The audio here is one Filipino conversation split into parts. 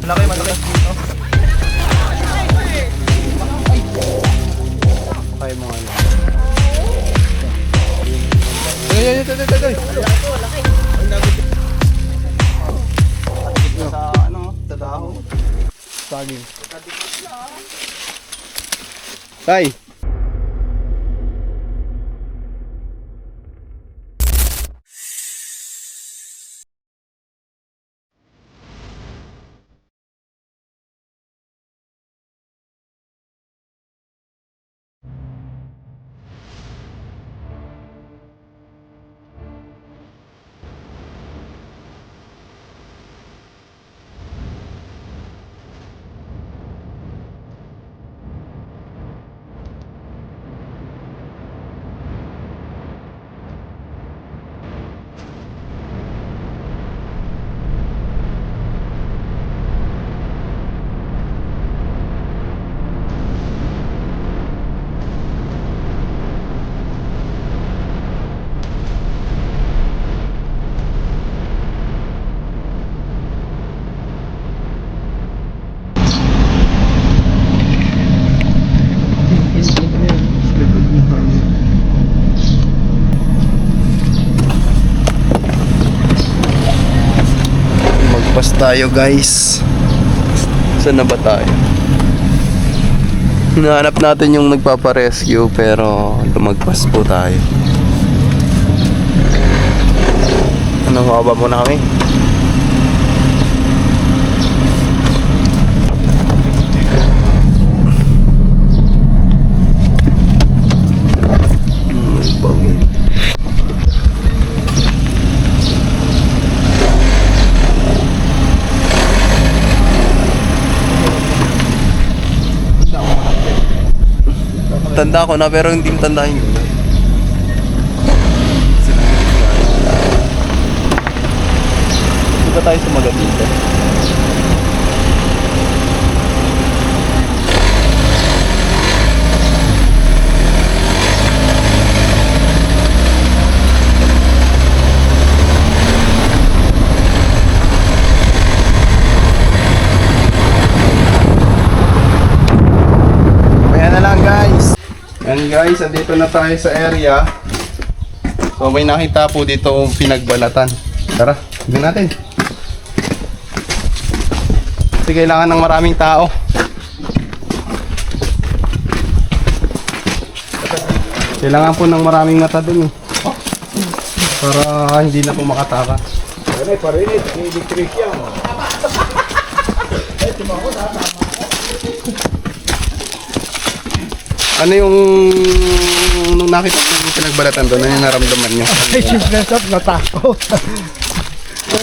Malaki, malaki. Kaya mo nga lang. Ay. Sa ano, sa dahon. Saging. Tay. Magpas tayo guys. Saan na ba tayo? Hinahanap natin yung nagpaparescue pero lumagpas po tayo. Anong kaba mo na kami? Tanda ko na pero hindi tandahin ko. Di ba tayo sumagat dito? Kaya na lang guys. Yan guys, andito na tayo sa area. So may nakita po dito pinagbalatan. Tara, tignan natin. Kasi kailangan ng maraming tao. Kailangan po ng maraming mata dun eh. Para hindi na po makataka. Parinit, may electric yan. Ano yung nung nakita ko yung pinagbalatan doon, ano yung naramdaman nyo? Ay, siyempre natakot.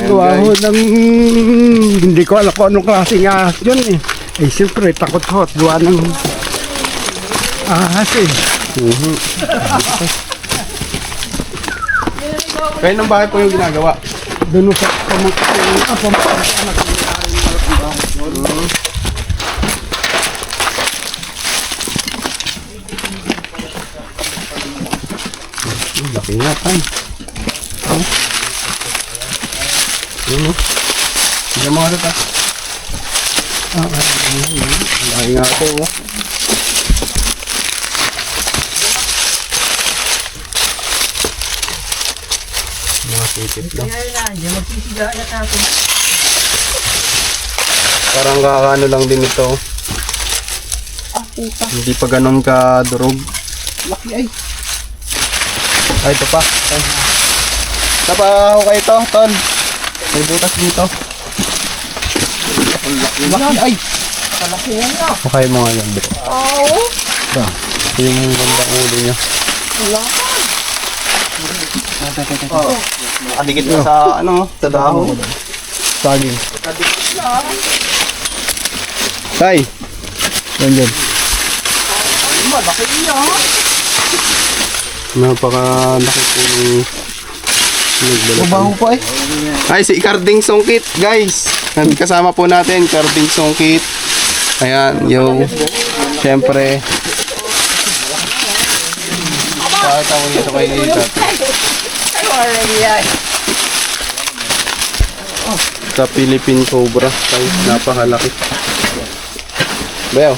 Gawa ho ng hindi ko alam kung anong klaseng ahas yun eh. Eh, siyempre, takot ho. Gawa ng ahas eh. Kayo ng bahay po yung ginagawa? Doon sa pamangkin. Laki nga tayo. Yun o. Hindi mga rata. Laki nga ito o. Mga sipit lang. Parang kakano lang din ito. Hindi pa ganun ka durog. Laki ay. Ay, ito pa. Napa ako kayo ito, Tol. May butas dito. Laki ay. Kalaki yan na. Okay mo nga yan, bro. Oo. Ito yung gandang ulo niya. Nakadikit na sa, ano, sa dahon. Saging. Tay. Yan dyan. Malaki yan. Napakalaki po yung Mabaho pa eh. Ay, si Carding Songkit, guys. Kasama po natin, Carding Songkit. Ayan, yung siyempre. Pakita mo dito kay Tati. Sa Philippine Cobra. Guys, napakalaki. Bayaw.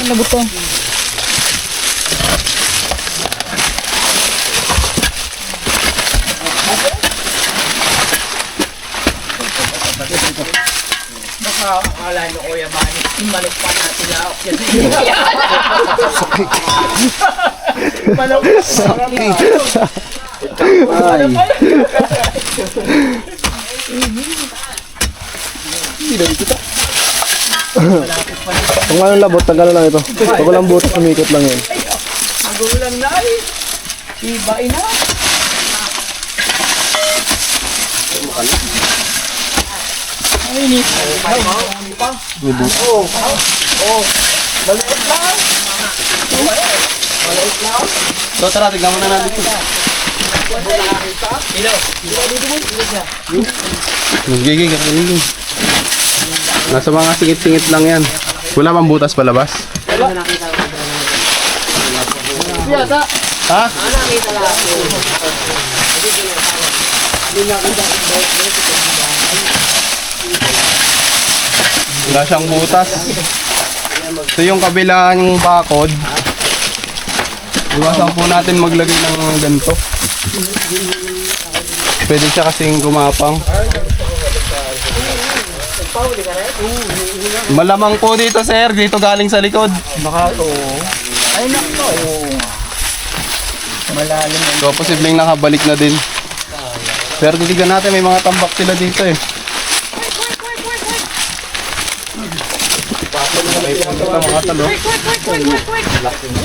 Ano ba ito? Baka akala nyo Kuya Manny, imanok pa natin laok yan. Manok Kung anong labot, tagal lang ito. Pag walang butas, umikot lang yan. magulang na eh. Iba ina. Ay, ni. So tara, tignan mo na natin ito. Nagiging, nagiging. Nasa mga singit-singit lang yan. Wala bang butas palabas? Ha? Wala siyang butas. Ito yung kabilang bakod. Iwasan po natin maglagay ng ganito. Pwede siya kasing gumapang. Malamang po dito, sir. Dito galing sa likod. Ay, nako. Malalim. So, posibleng nakabalik na din. Pero titignan natin, may mga tambak sila dito eh. Mga talo.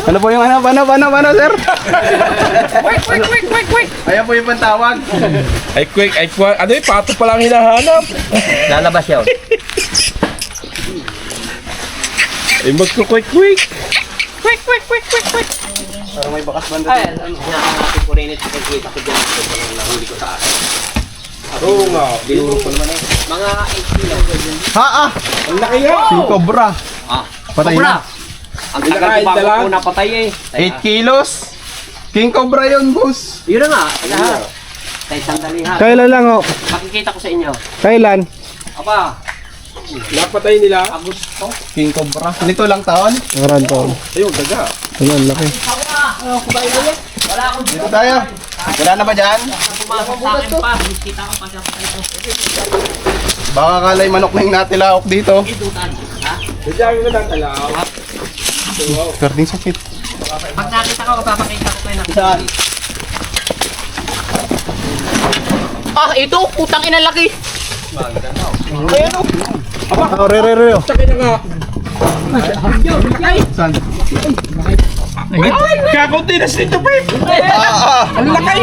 Ano po yung ano, sir? Ayan po yung pantawag. Ay quick, ano yung pato pa lang hinahanap? Lalabas yun. Ay magko-quick. Parang may bakas banda Ay, dito. hinahanapin ko rin ito. Pagkita ko dyan. Ito palang nahuli ko sa akin. Oo nga. Binuro ko naman eh. Mga 8 kilo. Ang laki yan! Si Cobra. Ah, Patay Cobra. na. Ang tagal ko bago Dalang. ko napatay eh. 8 kilos. King Cobra yun, boss. Yun na nga. Lahat. Tay sandali ha. Kailan lang ho? Makikita ko sa inyo. Kailan? Apa, Napatay nila. Agosto. King Cobra. Nito lang taon. Nakaraan taon. Ayun, daga. Ayun, laki. Wala akong Dito tayo. Wala na ba dyan? pumasok sa akin pa. Kita ko pa siya sa ito. Baka kalay manok na yung natilaok dito. Idutan. Ha? Dadya yung natalaw. Karding sakit. Pag nakita ko, papakita ko kayo na. Saan? Ah, ito! Putang ina laki! Oh, re. Sakit na nga. Saan? Kakunti na si ito, babe. Ang laki.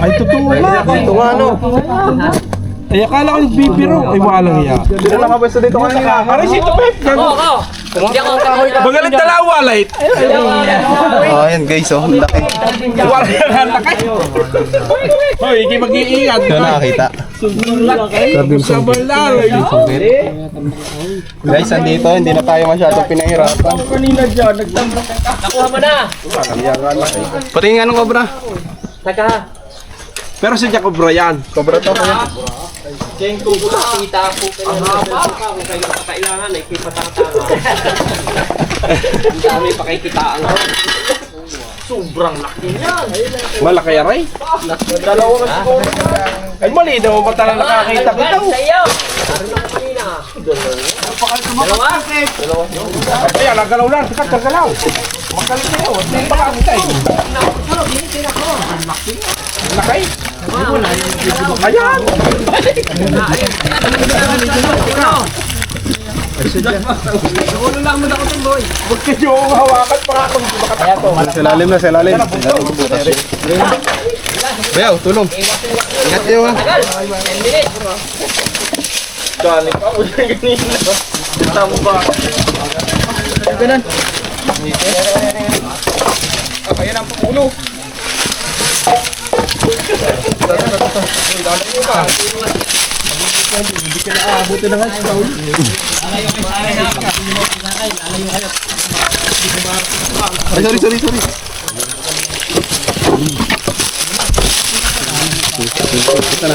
Ay, totoo na. Ito nga, no. Ay, akala ko yung bibiro. Ay, walang iya. Sino nakapwesto dito kanina? Aray, si ito, babe. Oo! Hindi ako kahoy ka. Magaling dalawa, light. Oh, ayan guys, oh. Ang laki. Wala yan, laki. Hoy, hindi mag-iingat. Ito nakakita. Sabal lang. Guys, andito. Hindi na tayo masyadong pinahirapan. Nakuha mo na! Pati nga nung Cobra. Naka! Pero si Jacob Brian. Cobra to. Kita po kayo na kung kayo kailangan ay kipatatanga. Ang dami pa kay kitaan ko. Sobrang laki niyan. Malaki aray. Dalawa ka siguro. Ay, mali daw. Ba't talaga nakakita kita? Sa iyo! Dalawa? Ay, nagalaw lang. Sikat, nagalaw. Magaling kayo. Hindi pa kakita eh. Laki. Ayan. Huwag kayo hawakan para ako hindi makatato. Sa lalim na, sa lalim. Bayaw, tulong. Ingat kayo ha. Tagal. 10 minutes. Dali pa ako na ganito. Tama ba? Ganun. Ayan ang pakulo. Ay, sorry. Tan.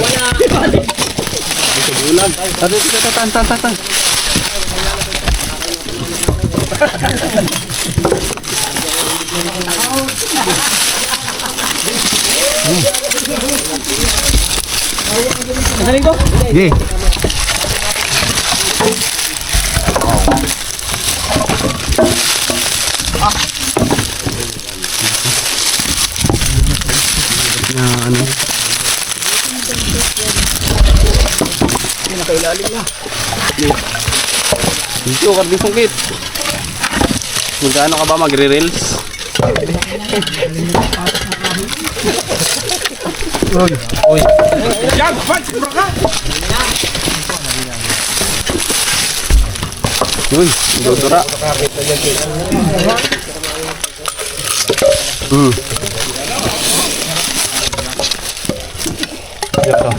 Nasaling ko? Sige. Na ano? Dito, karding sungkit. Magkano ka ba magre-reels? Uy. Yan, Fans, bro ka. Uy, dudura. Ito.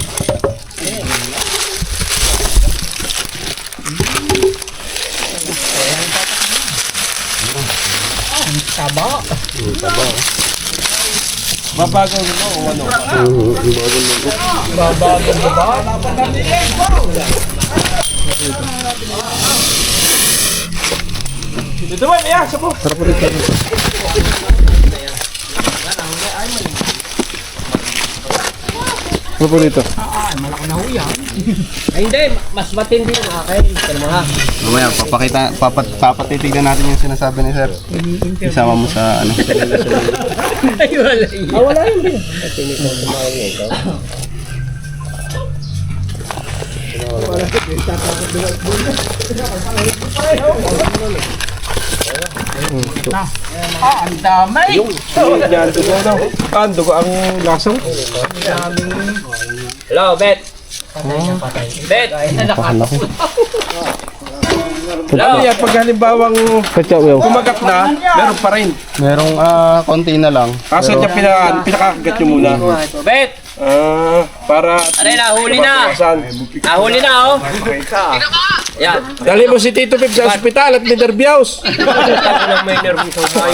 Babago mo o ano? Dito ba, Mia? Sabo. Ano po dito? Ay hindi, mas matindi yung akin. Pero mga. Mamaya, papatitignan natin yung sinasabi ni Sir. Isama mo sa ano. Ay wala yun. Wala yun din. Ang dami! Yan, dugo na. Dugo ang lasong. Hello, Bet. Bet. Ano yan, pag halimbawang kumagat na, meron pa rin. Merong konti na lang. Kaso niya pinakakagat nyo muna. Bet. Para... Aray, nahuli na. Nahuli na, oh. Yan. Dali mo si Tito Pip sa ospital at may nervyos. Ang may nervous ang tayo.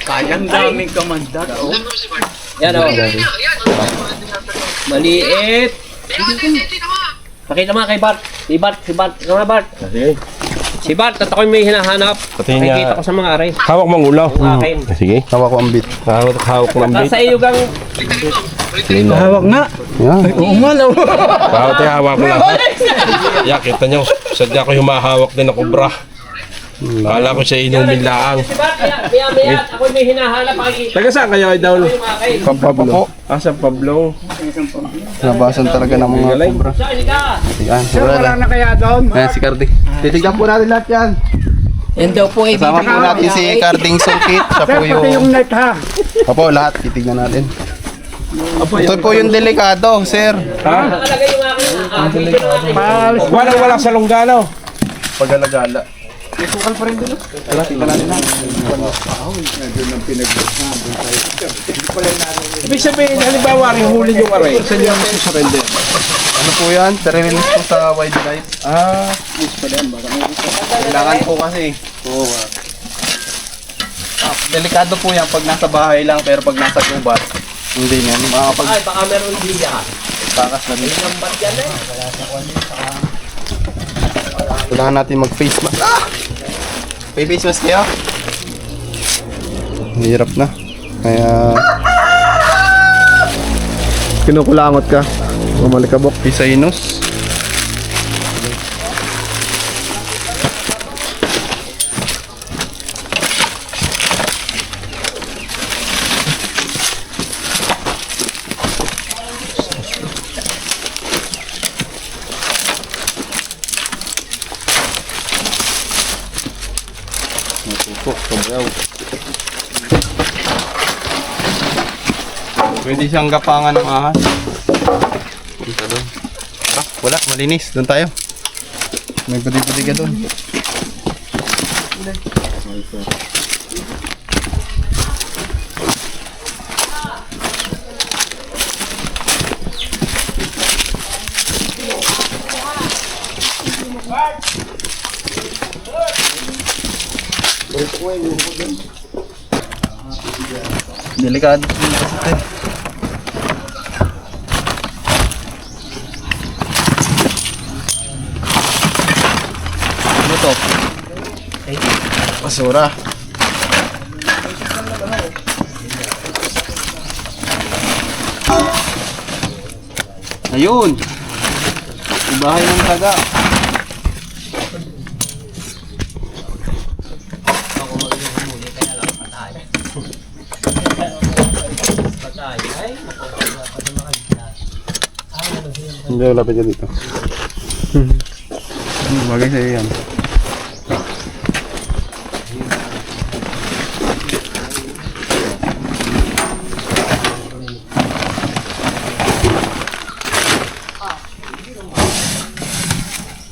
Kayang daming kamandat. Yan, oh. Maliit. Pakita mo kay Bart. Si Bart. Ano nga, Bart? Sige. Si Bart, at ako'y may hinahanap. Pati niya- Nakikita ko sa mga aray. Hawak mong ulaw. Ang akin. Sige. Tawa ko ang bit. Hawak ng bit. Nasa iyo gang... Hawak nga. Yan. Umalaw. Bawat ay hawak ko lang. Yeah, kita nyo. Sadya ko humahawak din na kubra. Kala ko siya inumin laang. Si Bart, maya. Ako'y may hinahanap. Pakikita Taga saan kayo ay daw? ko yung akin. Pablo. San Pablo. Nabasan talaga ng mga Galing. kubra. Siya, halika. Yan, Wala na kaya doon. Ayan si Cardi. Titignan po natin lahat yan. Yan daw po eh. Kasama po natin si Carding Sungkit. Siya po Pati yung yung... net ha. Opo, lahat. Titignan natin. Ito po yung delikado, sir. Ha? Nakalagay yung akin. Walang sa Lunggano. Pag-alagala. Ibig sabihin, halimbawa rin huli yung aray. Saan yung surrender? Ano po yan? Tere-release po sa wildlife. Kailangan po kasi. Oo. Delikado po yan pag nasa bahay lang, pero pag nasa gubat, hindi yan. Makakapag Ay, baka meron biya. takas na din. Lambat yan eh. Kailangan natin mag-face mask. May face mask kayo? Hirap na. Kaya Kinukulangot ka. Umalikabok. Pisainos. Pwede siyang gapangan ng ahas. Punta doon. Wala, malinis. Doon tayo. May puti-puti ka doon. Delikado. Ano to? Basura. Ayun. Yung bahay ng taga. Hindi, lapit ka dito. Bagay sa'yo yan.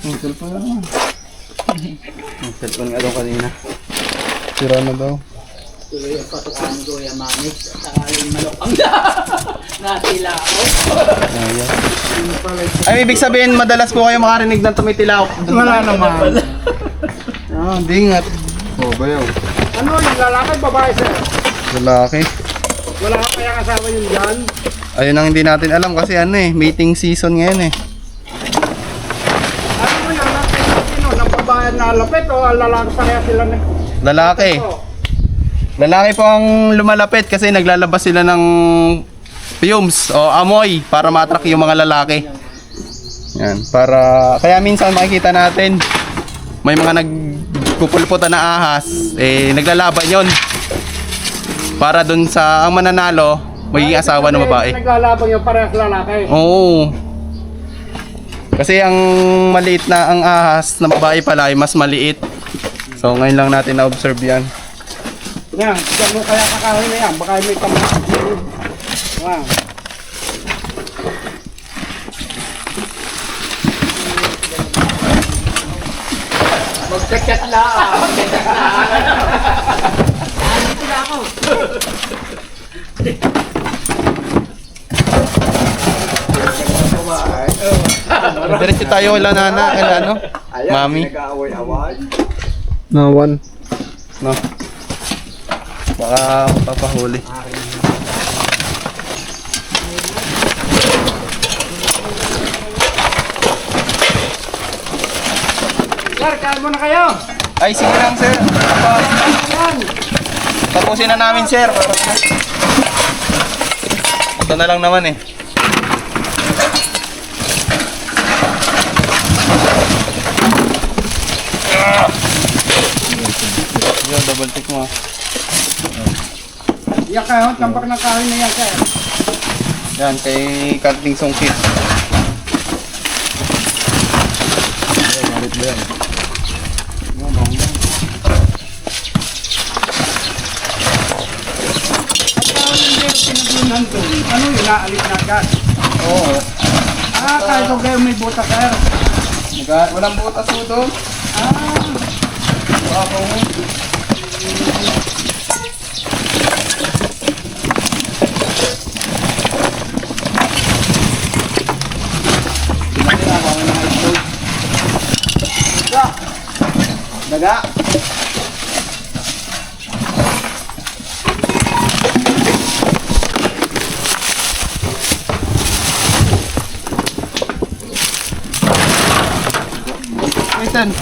Ang cellphone na naman. Ang cellphone nga daw kanina. Sira na daw. Tuloy ang patukan ko yung manik. Sakaling malokang natila ako. Ay, ibig sabihin, madalas po kayo makarinig ng tumitilaw. Wala naman. Ah, dingat. Oh, bayaw. Ano yung lalaki, babae sir? Lalaki. Wala ka kaya kasama yun dyan? Ayun ang hindi natin alam kasi ano eh, mating season ngayon eh. Ano mo yung lalaki? Sino? Nang babae na lapit o ang lalaki pareha sila nag... Lalaki. Lalaki po ang lumalapit kasi naglalabas sila ng fumes o amoy para ma-attract yung mga lalaki. Yan, para kaya minsan makikita natin may mga nagpupulputan na ahas, eh naglalaban 'yon. Para dun sa ang mananalo, magiging asawa ng babae. Naglalabang yung parehas lalaki. Oo. Kasi ang maliit na ang ahas na babae pala ay mas maliit. So ngayon lang natin na-observe 'yan. Yan, dyan mo kaya kakahin na yan. Baka may kamakit. Wow. Magkakat lang. Dito na ako. Diretso tayo wala nana, kala ano? Mami. Nawan. No. Baka papahuli. Sir, kain mo na kayo. Ay, sige lang, sir. Tapusin na namin, sir. Ito na lang naman eh. Yo, double tick mo. Yan kayo, tambak ng kain na yan, sir. Yan, kay Karting Songkit. Ano yung naalit na agad? Oo. Ah, kahit kung kayo may buta, sir. Walang butas mo doon. Ako mo. Daga. Ethan.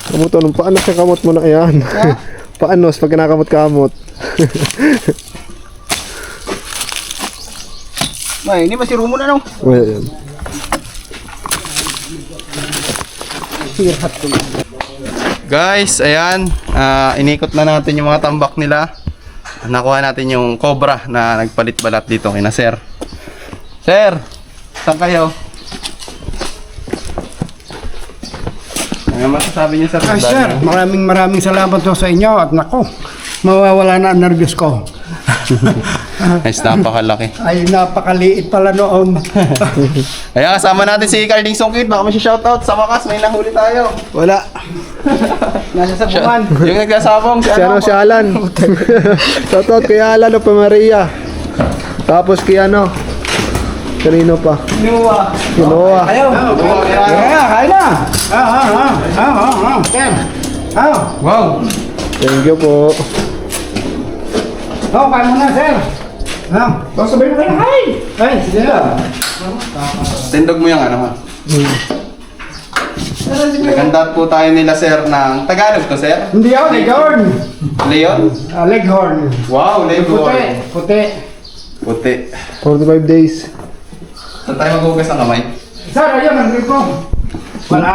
Kamot, anong paanos yung kamot mo na yan? Paanos pag kinakamot-kamot. May, ini masih rumo na no. Well, yan. Guys, ayan, inikot na natin yung mga tambak nila. Nakuha natin yung cobra na nagpalit balat dito kina sir. Sir, saan kayo? Ano masasabi niyo sir? Ay, sir, maraming salamat po sa inyo at nako. mawawala na ang nervyos ko. Guys, napakalaki. Ay, napakaliit pala noon. Ayan, kasama natin si Carding Songkit. Baka may shoutout. Sa wakas, may nahuli tayo. Wala. Nasa sabungan. Yung nagsasabong, si Si ano, si Alan. Shoutout kay Alan o pa Maria. Tapos kay ano. Kanino pa? Nuwa. Si Noah. Ayaw. Kaya, kaya na. Sir. Wow! Thank you po. Kaya mo na, sir. Sabay mo kayo. Ay, sige na. Tindog mo yung ano ha. Naganda po tayo nila sir ng Tagalog to sir? Hindi ako, Leghorn. Leon? Leghorn. Wow, Puti. Leon. Puti. Puti. 45 days. Saan tayo maghugas ng kamay? Sir, ayun, ang grip ko. Wala.